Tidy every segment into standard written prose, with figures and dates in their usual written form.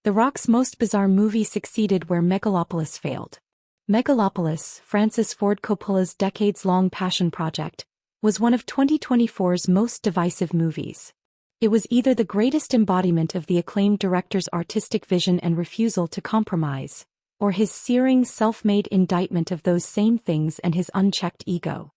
The Rock's most bizarre movie succeeded where Megalopolis failed. Megalopolis, Francis Ford Coppola's decades-long passion project, was one of 2024's most divisive movies. It was either the greatest embodiment of the acclaimed director's artistic vision and refusal to compromise, or his searing self-made indictment of those same things and his unchecked ego.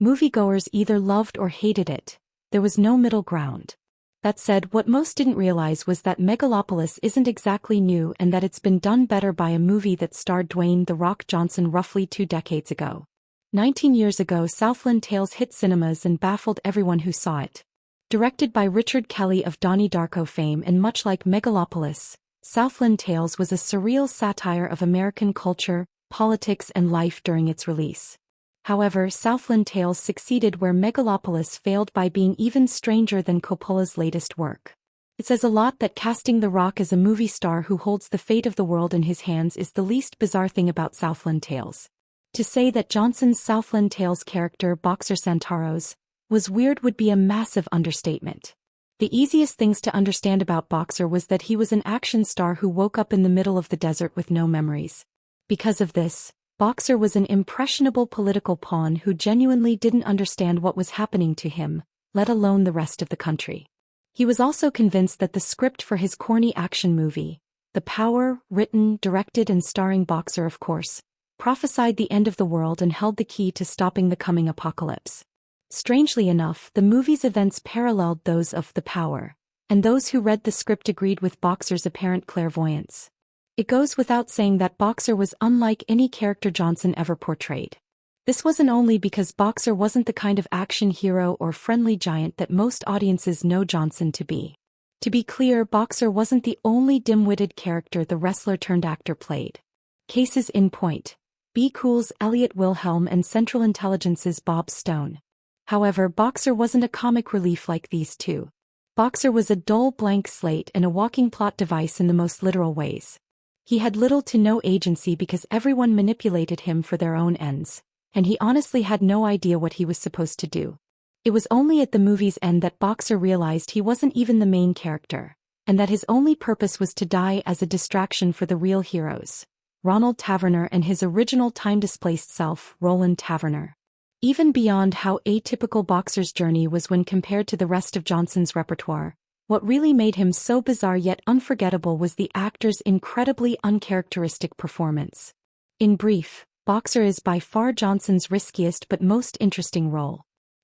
Moviegoers either loved or hated it. There was no middle ground. That said, what most didn't realize was that Megalopolis isn't exactly new and that it's been done better by a movie that starred Dwayne "The Rock" Johnson roughly 2 decades ago. 19 years ago, Southland Tales hit cinemas and baffled everyone who saw it. Directed by Richard Kelly of Donnie Darko fame and much like Megalopolis, Southland Tales was a surreal satire of American culture, politics and life during its release. However, Southland Tales succeeded where Megalopolis failed by being even stranger than Coppola's latest work. It says a lot that casting The Rock as a movie star who holds the fate of the world in his hands is the least bizarre thing about Southland Tales. To say that Johnson's Southland Tales character, Boxer Santaros, was weird would be a massive understatement. The easiest things to understand about Boxer was that he was an action star who woke up in the middle of the desert with no memories. Because of this, Boxer was an impressionable political pawn who genuinely didn't understand what was happening to him, let alone the rest of the country. He was also convinced that the script for his corny action movie, The Power, written, directed and starring Boxer of course, prophesied the end of the world and held the key to stopping the coming apocalypse. Strangely enough, the movie's events paralleled those of The Power, and those who read the script agreed with Boxer's apparent clairvoyance. It goes without saying that Boxer was unlike any character Johnson ever portrayed. This wasn't only because Boxer wasn't the kind of action hero or friendly giant that most audiences know Johnson to be. To be clear, Boxer wasn't the only dim-witted character the wrestler-turned-actor played. Cases in point: Be Cool's Elliot Wilhelm and Central Intelligence's Bob Stone. However, Boxer wasn't a comic relief like these two. Boxer was a dull blank slate and a walking plot device in the most literal ways. He had little to no agency because everyone manipulated him for their own ends, and he honestly had no idea what he was supposed to do. It was only at the movie's end that Boxer realized he wasn't even the main character, and that his only purpose was to die as a distraction for the real heroes, Ronald Taverner and his original time-displaced self, Roland Taverner. Even beyond how atypical Boxer's journey was when compared to the rest of Johnson's repertoire, what really made him so bizarre yet unforgettable was the actor's incredibly uncharacteristic performance. In brief, Boxer is by far Johnson's riskiest but most interesting role.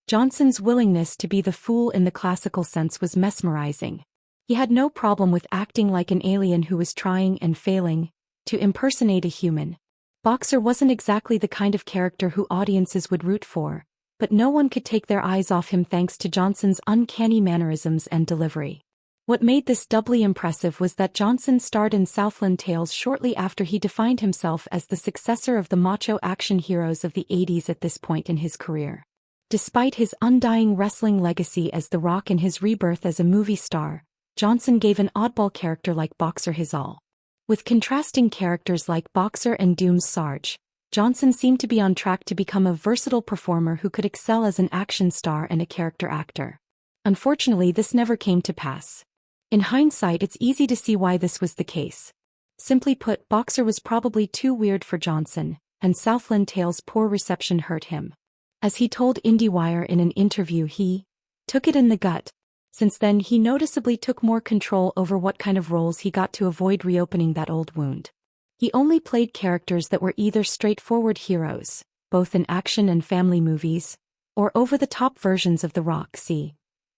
Johnson's willingness to be the fool in the classical sense was mesmerizing. He had no problem with acting like an alien who was trying and failing to impersonate a human. Boxer wasn't exactly the kind of character who audiences would root for, but no one could take their eyes off him thanks to Johnson's uncanny mannerisms and delivery. What made this doubly impressive was that Johnson starred in Southland Tales shortly after he defined himself as the successor of the macho action heroes of the 80s at this point in his career. Despite his undying wrestling legacy as The Rock and his rebirth as a movie star, Johnson gave an oddball character like Boxer his all. With contrasting characters like Boxer and Doom's Sarge, Johnson seemed to be on track to become a versatile performer who could excel as an action star and a character actor. Unfortunately, this never came to pass. In hindsight, it's easy to see why this was the case. Simply put, Boxer was probably too weird for Johnson, and Southland Tales' poor reception hurt him. As he told IndieWire in an interview, he took it in the gut. Since then, he noticeably took more control over what kind of roles he got to avoid reopening that old wound. He only played characters that were either straightforward heroes, both in action and family movies, or over-the-top versions of The Rock. See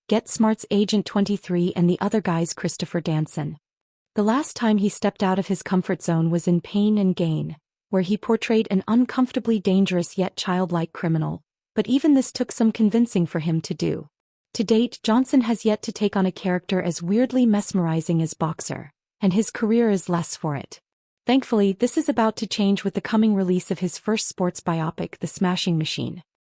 Get Smart's Agent 23 and The Other Guy's Christopher Danson. The last time he stepped out of his comfort zone was in Pain and Gain, where he portrayed an uncomfortably dangerous yet childlike criminal, but even this took some convincing for him to do. To date, Johnson has yet to take on a character as weirdly mesmerizing as Boxer, and his career is less for it. Thankfully, this is about to change with the coming release of his first sports biopic, The Smashing Machine.